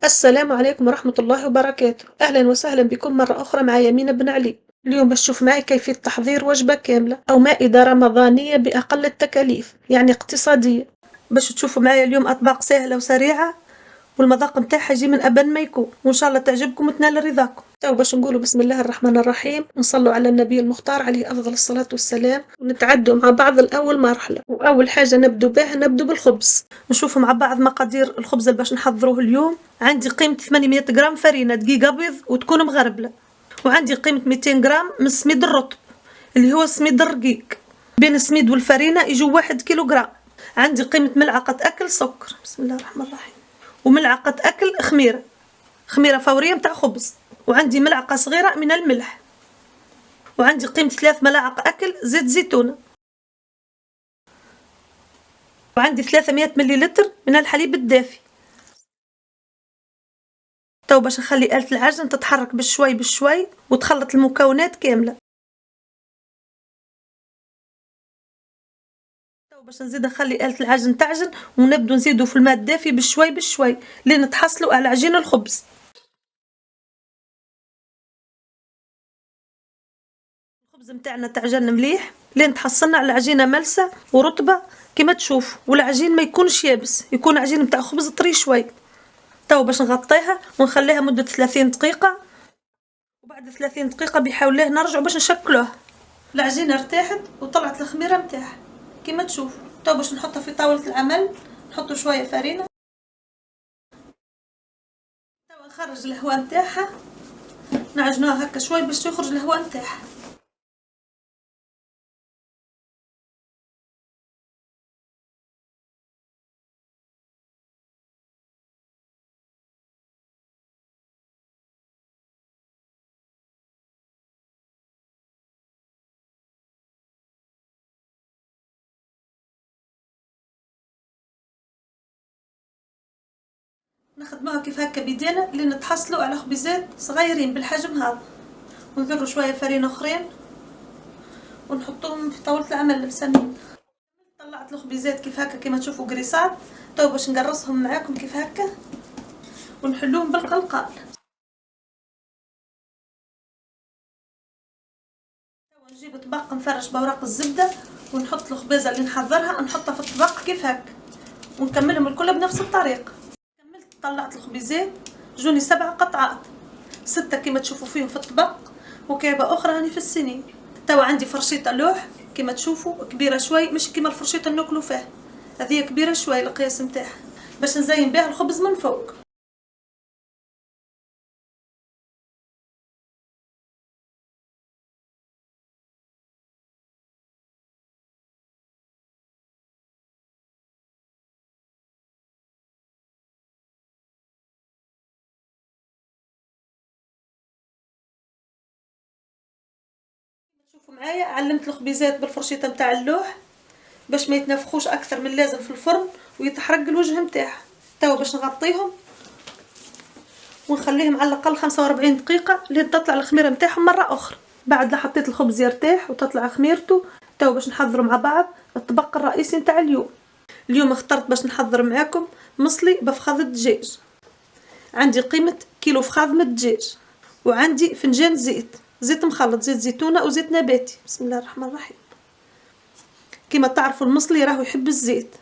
السلام عليكم ورحمة الله وبركاته. أهلا وسهلا بكم مرة أخرى مع يمين بن علي. اليوم باش تشوف معي كيفية تحضير وجبة كاملة أو مائدة رمضانية بأقل التكاليف، يعني اقتصادية. باش تشوفوا معايا اليوم أطباق سهلة وسريعة، والمذاق متاعها يجي من أبن ما يكون، وإن شاء الله تعجبكم وتنال رضاكم. تو باش نقولوا بسم الله الرحمن الرحيم، نصلوا على النبي المختار عليه أفضل الصلاة والسلام، ونتعدوا مع بعض الأول مرحلة. وأول حاجة نبدو بالخبز. نشوفوا مع بعض مقادير الخبز اللي باش نحضروه اليوم. عندي قيمة 800 غرام فرينة دقيق أبيض وتكون مغربلة، وعندي قيمة 200 غرام من السميد الرطب اللي هو السميد الرقيق. بين السميد والفرينة يجوا 1 كيلوغرام. عندي قيمة ملعقة أكل سكر، بسم الله الرحمن الرحيم، وملعقة أكل خميرة فورية متاع خبز، وعندي ملعقة صغيرة من الملح، وعندي قيمة 3 ملاعق أكل زيت زيتون، وعندي 300 مليلتر من الحليب الدافي. تو باش نخلي آلة العجن تتحرك بشوي بشوي وتخلط المكونات كاملة. تو باش نزيد نخلي آلة العجن تعجن، ونبدو نزيدو في الماء الدافي بشوي بشوي لين تحصلوا على عجين الخبز. الخبز متاعنا تعجن مليح لين تحصلنا على عجينة ملسة ورطبة كما تشوف، والعجين ما يكونش يابس، يكون عجين متاع خبز طري شوي. تو باش نغطيها ونخليها مدة 30 دقيقة، وبعد 30 دقيقة بحولاه نرجع باش نشكلوه. العجينة ارتاحت وطلعت الخميرة متاعها كما تشوف. تو باش نحطها في طاولة العمل، نحطو شوية فرينة. تو نخرج الهواء متاعها، نعجنوها هكا شوي باش يخرج الهواء متاعها. نخدموها كيف هكا بيدينا لين تحصلوا على خبيزات صغيرين بالحجم هذا، ونذروا شوية فرينة اخرين ونحطوهم في طاولة العمل السمين. طلعت الخبيزات كيف هكا كما تشوفوا قريصات. تو باش نقرصهم معاكم كيف هكا ونحلوهم بالقلقال. تو نجيب طبق نفرش بوراق الزبدة ونحط الخبيزة اللي نحضرها نحطها في الطبق كيف هكا، ونكملهم الكل بنفس الطريقة. كملت طلعت الخبيزات، جوني 7 قطعات، 6 كما تشوفوا فيهم في الطبق، وكعبة أخرى هاني في السنين. توا عندي فرشيطة لوح كما تشوفوا كبيرة شوي، مش كما الفرشيطة اللي ناكلوا فيها، هذه كبيرة شوي القياس متاعها باش نزين بها الخبز من فوق. شوفوا معايا علمت الخبيزات بالفرشيطة متاع اللوح باش ما يتنفخوش أكثر من اللازم في الفرن ويتحرق الوجه متاعها. توا باش نغطيهم ونخليهم على الأقل 45 دقيقة لين تطلع الخميرة متاعهم مرة أخرى. بعد لا حطيت الخبز يرتاح وتطلع خميرته، توا باش نحضروا مع بعض الطبق الرئيسي متاع اليوم اخترت باش نحضر معاكم مصلي بفخاذ الدجاج. عندي قيمة كيلو فخاذ من الدجاج، وعندي فنجان زيت مخلط، زيت زيتونة أو زيت نباتي، بسم الله الرحمن الرحيم. كما تعرفوا المصلي راهو يحب الزيت،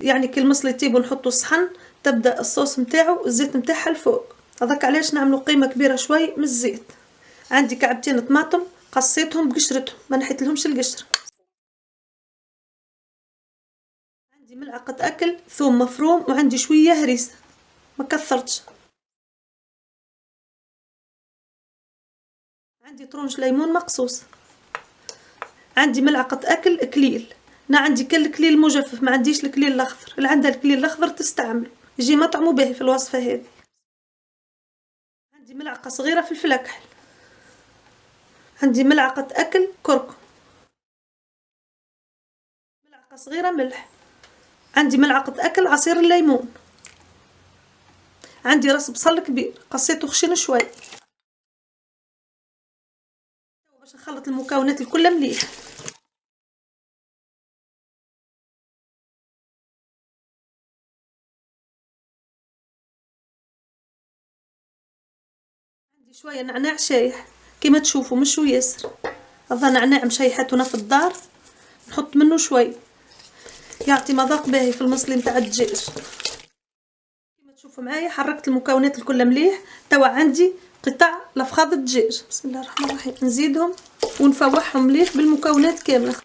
يعني كي المصلي تيبو نحطو الصحن تبدا الصوص متاعو الزيت متاعها الفوق، هذاك علاش نعملو قيمة كبيرة شوي من الزيت. عندي كعبتين طماطم قصيتهم بقشرتهم ما نحيت لهمش القشر. عندي ملعقة أكل ثوم مفروم، وعندي شوية هريسة ما كثرتش. عندي طرونش ليمون مقصوص. عندي ملعقة أكل كليل، أنا عندي كل كليل مجفف ما عنديش الكليل الأخضر، اللي عندها الكليل الأخضر تستعمل يجي مطعمه باهي في الوصفة هذه. عندي ملعقة صغيرة فلفل أكحل. عندي ملعقة أكل كركم، ملعقة صغيرة ملح. عندي ملعقة أكل عصير الليمون. عندي راس بصل كبير قصيته خشن شوي. باش نخلط المكونات الكل مليح. شوية نعناع شايح كما تشوفوا مش ياسر، هذا نعناع مشيحتنا في الدار، نحط منه شوي يعطي مذاق باهي في المصلي نتاع الدجاج. كما تشوفوا معايا حركت المكونات الكل مليح. توا عندي قطع لفخاذ الدجاج، بسم الله الرحمن الرحيم، نزيدهم ونفوحهم مليح بالمكونات كامله.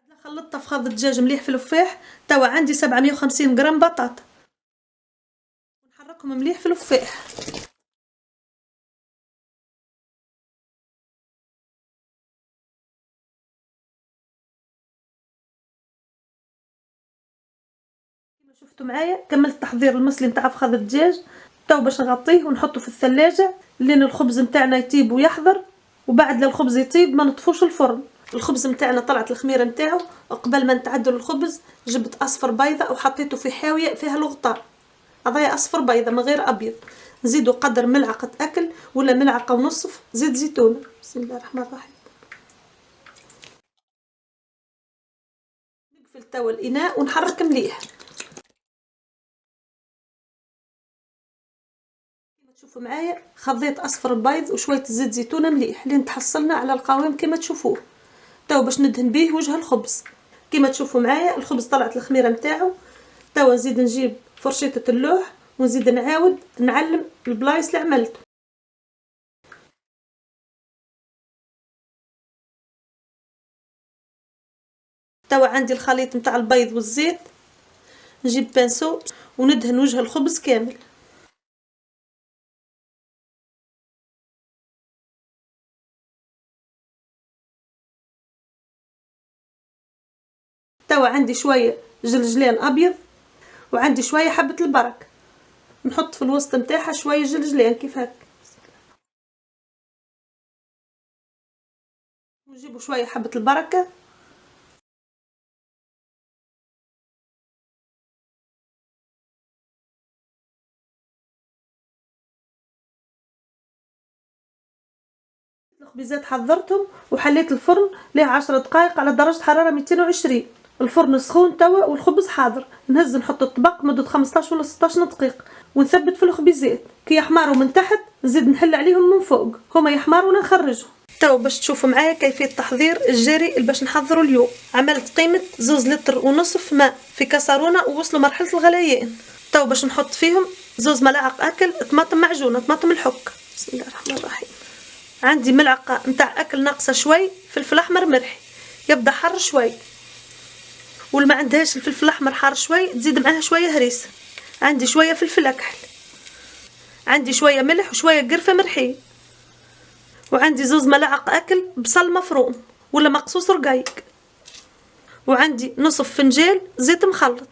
بعد خلطت فخاذ الدجاج مليح في الفاح. توا عندي 750 غرام بطاطا، نحركهم مليح في الفاح. شفتوا معايا كملت تحضير المصلي نتاع فخاذ الدجاج. تو باش نغطيه ونحطه في الثلاجه لين الخبز نتاعنا يطيب ويحضر. وبعد الخبز يطيب ما نطفوش الفرن. الخبز نتاعنا طلعت الخميره نتاعو. قبل ما نتعدل الخبز جبت اصفر بيضه وحطيته في حاويه فيها الغطاء، هذايا اصفر بيضه من غير ابيض. نزيدو قدر ملعقه اكل ولا ملعقه ونصف زيت زيتون. بسم الله الرحمن الرحيم. نقفل توا الاناء ونحرك مليح. شوفوا معايا خضيت اصفر البيض وشويه زيت زيتونه مليح لين تحصلنا على القوام كما تشوفوه. توا باش ندهن بيه وجه الخبز. كما تشوفوا معايا الخبز طلعت الخميره نتاعو. توا نزيد نجيب فرشيطه اللوح ونزيد نعاود نعلم البلايص اللي عملته. توا عندي الخليط نتاع البيض والزيت، نجيب بانسو وندهن وجه الخبز كامل. توا عندي شويه جلجلان ابيض وعندي شويه حبه البركه، نحط في الوسط نتاعها شويه جلجلان كيف هكا. ونجيبوا شويه حبه البركه. الخبيزات حضرتهم وحليت الفرن ليه 10 دقائق على درجة حرارة 220. الفرن سخون توا والخبز حاضر. نهز نحط الطبق مدة 15 ولا 16 دقيقة ونثبت في الخبيزات. كي يحمروا من تحت نزيد نحل عليهم من فوق، هما يحمروا ونخرجهم. توا باش تشوفوا معايا كيفية تحضير الجاري اللي باش نحضره اليوم. عملت قيمة 2 لتر ونصف ماء في كاسرونة ووصلوا مرحلة الغليان. توا باش نحط فيهم 2 ملاعق اكل طماطم معجونة، طماطم الحك. بسم الله الرحمن الرحيم. عندي ملعقه نتاع اكل ناقصه شوي فلفل احمر مرحي، يبدا حر شوي. واللي ما عندهاش الفلفل الاحمر حار شوي تزيد معاها شويه هريسه. عندي شويه فلفل اكحل، عندي شويه ملح وشويه قرفه مرحي، وعندي 2 ملاعق اكل بصل مفروم ولا مقصوص رقيق، وعندي نصف فنجان زيت مخلط،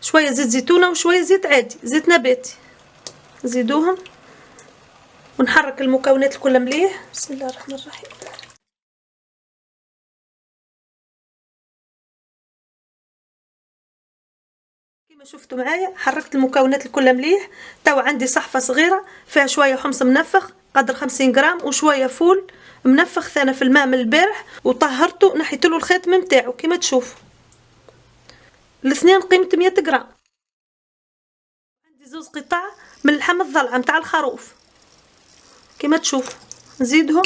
شويه زيت زيتونه وشويه زيت عادي زيت نباتي. نزيدوهم ونحرك المكونات الكل مليح. بسم الله الرحمن الرحيم. كما شفتوا معايا حركت المكونات الكل مليح. توا عندي صحفه صغيره فيها شويه حمص منفخ قدر 50 غرام وشويه فول منفخ ثاني في الماء من البارح وطهرته نحيت له الخاتم نتاعو كما تشوفوا. الاثنين قيمه 100 غرام. عندي 2 قطع من اللحم الضلع نتاع الخروف كما تشوفوا. نزيدهم.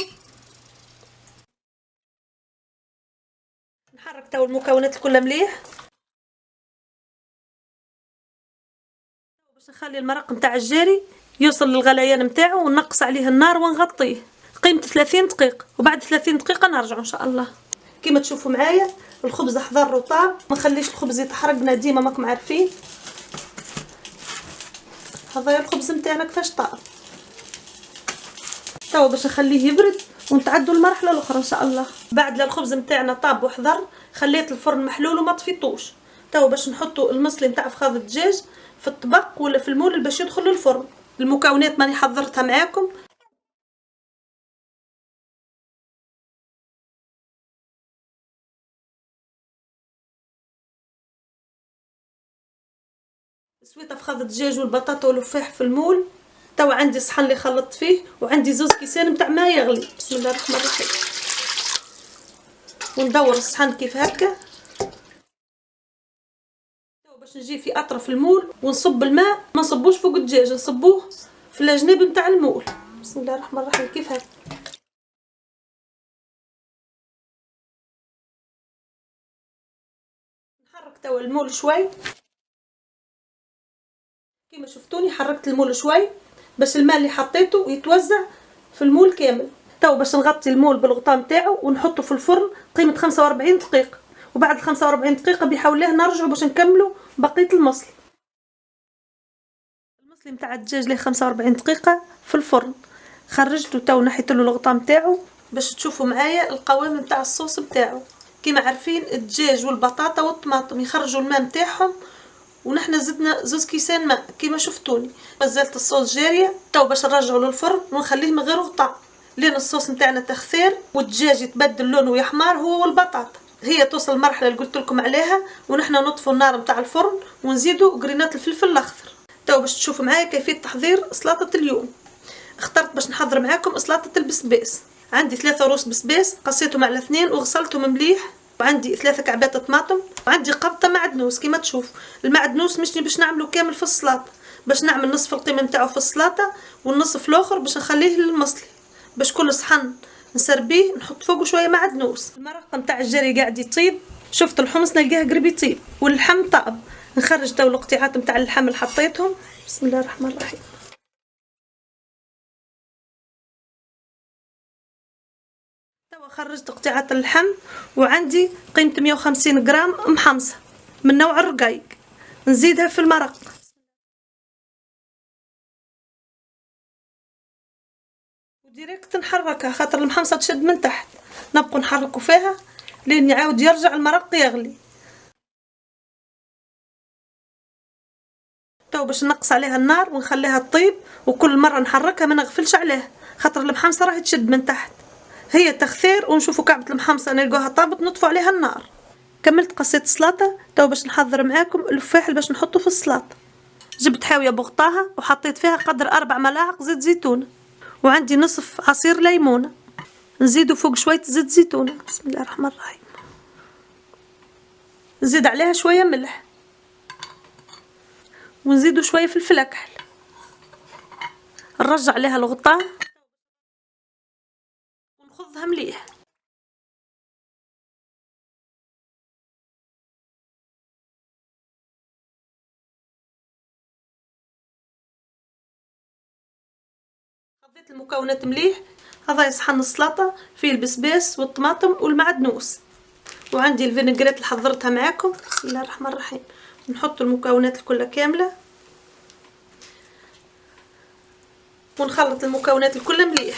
نحرك توا المكونات الكل مليح باش نخلي المرق نتاع الجاري يوصل للغليان نتاعو ونقص عليه النار ونغطيه قيمه 30 دقيقه. وبعد 30 دقيقه نرجع ان شاء الله. كما تشوفوا معايا الخبز حضر وطاب. ما نخليش الخبز يتحرقنا ديما ماكم عارفين. هذا الخبز نتاعنا كيفاش طاب. توا باش نخليه يبرد ونتعدوا المرحله الاخرى ان شاء الله. بعد الخبز نتاعنا طاب وحضر خليت الفرن محلول وما طفيتوش. توا باش نحطوا المصلي نتاع فخاذ الدجاج في الطبق ولا في المول باش يدخل للفرن. المكونات ماني حضرتها معاكم. سويت فخاذ الدجاج والبطاطا واللفاح في المول. توا عندي صحن اللي خلطت فيه وعندي 2 كيسان نتاع ماء يغلي. بسم الله الرحمن الرحيم. وندور الصحن كيف هكا. باش نجي في اطرف المول ونصب الماء، ما نصبوش فوق الدجاج، نصبوه في الجناب نتاع المول. بسم الله الرحمن الرحيم. كيف هكا نحرك توا المول شوي كيما شفتوني. حركت المول شوي باش الماء اللي حطيته يتوزع في المول كامل. تو باش نغطي المول بالغطاء نتاعو ونحطه في الفرن قيمه 45 دقيقه، وبعد 45 دقيقه بحول الله نرجعوا باش نكملوا بقيه المصلي. المصلي نتاع الدجاج له 45 دقيقه في الفرن. خرجته تو نحيت له الغطاء نتاعو باش تشوفوا معايا القوام نتاع الصوص نتاعو. كيما عارفين الدجاج والبطاطا والطماطم يخرجوا الماء نتاعهم، ونحنا زدنا زوز كيسان ماء كيما شفتوني. مازالت الصوص جاريه. تو باش نرجعه للفرن ونخليه من غير غطاء لين الصوص نتاعنا تخثير والدجاج يتبدل لونه ويحمر هو والبطاطا. هي توصل المرحله اللي قلت لكم عليها، ونحنا نطفوا النار نتاع الفرن ونزيدوا قرينات الفلفل الاخضر. تو باش تشوفوا معايا كيفيه تحضير سلطه اليوم. اخترت باش نحضر معاكم سلطه البسباس. عندي 3 روس بسباس قصيتهم على 2 وغسلتهم مليح، وعندي 3 كعبات طماطم، وعندي قبطه معدنوس. كيما تشوف المعدنوس مش باش نعمله كامل في السلطه، باش نعمل نصف القيمه نتاعو في السلطه والنصف الاخر باش نخليه للمصلي. باش كل صحن نسربيه نحط فوقه شويه معدنوس. المرق نتاع الجري قاعد يطيب، شفت الحمص نلقاه قريب يطيب واللحم طاب. نخرج تو القطيعات نتاع اللحم اللي حطيتهم. بسم الله الرحمن الرحيم. توا خرجت قطيعات اللحم، وعندي قيمة 150 غرام محمصة من نوع الرقايق، نزيدها في المرق. وديريكت نحركها خاطر المحمصة تشد من تحت. نبقى نحركوا فيها لين يعاود يرجع المرق يغلي. تو باش نقص عليها النار ونخليها تطيب، وكل مرة نحركها ما نغفلش عليها خاطر المحمصة راهي تشد من تحت. هي تخثير ونشوفوا كعبة المحمصة نلقوها طابت نطفوا عليها النار. كملت قصيت السلطة. تو باش نحضر معاكم الفاح اللي باش نحطه في السلطة. جبت حاوية بغطاها وحطيت فيها قدر 4 ملاعق زيت زيتون، وعندي نصف عصير ليمونة. نزيدو فوق شوية زيت زيتونة. بسم الله الرحمن الرحيم. نزيد عليها شوية ملح، ونزيدو شوية فلفل أكحل. نرجع عليها الغطاء ونخضها مليح. خضيت المكونات مليح. هذا صحن السلطة فيه البسباس والطماطم والمعدنوس، وعندي الفينيغريت اللي حضرتها معاكم. بسم الله الرحمن الرحيم. نحط المكونات كلها كاملة ونخلط المكونات كلها مليح.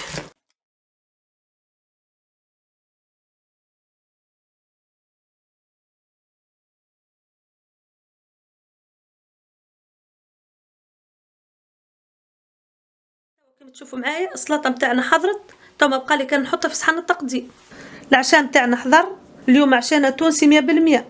كما تشوفوا معايا السلطه نتاعنا حضرت. تو ما بقى لي كان نحطها في صحن التقديم. العشاء نتاعنا حضر. اليوم عشانا تونسي 100%.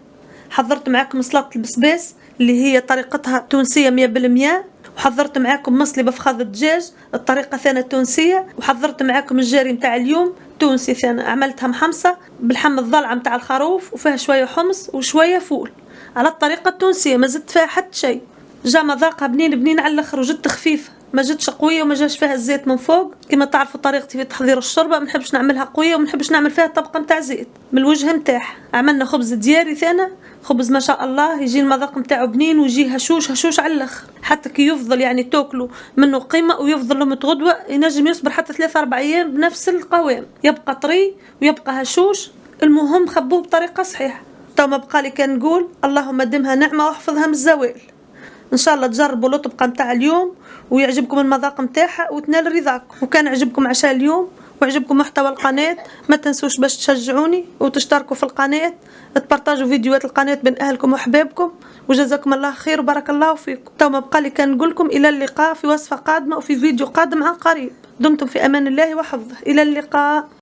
حضرت معاكم سلطه البسباس اللي هي طريقتها تونسيه 100%، وحضرت معاكم مصلي بفخاذ الدجاج الطريقه ثانيه تونسيه، وحضرت معاكم الجاري نتاع اليوم تونسي ثاني عملتها محمصه بالحم الضلعه نتاع الخروف وفيها شويه حمص وشويه فول على الطريقه التونسيه، ما زدت فيها حتى شيء. جا مذاقها بنين على الاخر، وجدت خفيفه ما جاتش قويه وما جاش فيها الزيت من فوق. كما تعرفوا طريقتي في تحضير الشوربه ما نحبش نعملها قويه وما نحبش نعمل فيها طبقه نتاع زيت من الوجه نتاعها. عملنا خبز دياري ثاني، خبز ما شاء الله يجي المذاق نتاعو بنين ويجي هشوش على الاخر، حتى كي يفضل يعني تاكلوا منه قيمه ويفضل لهم متغدوه ينجم يصبر حتى 3-4 ايام بنفس القوام، يبقى طري ويبقى هشوش. المهم خبوه بطريقه صحيحه. تو ما بقى لي كان نقول اللهم دمها نعمه واحفظها من الزوال. ان شاء الله تجربوا الطبقه نتاع اليوم ويعجبكم المذاق نتاعها وتنال رضاكم. وكان عجبكم عشاء اليوم وعجبكم محتوى القناه ما تنسوش باش تشجعوني وتشتركوا في القناه، تبارطاجوا فيديوهات القناه بين اهلكم وحبابكم، وجزاكم الله خير وبارك الله فيكم. تو ما بقى لي كان نقول لكم الى اللقاء في وصفه قادمه وفي فيديو قادم عن قريب. دمتم في امان الله وحفظه. الى اللقاء.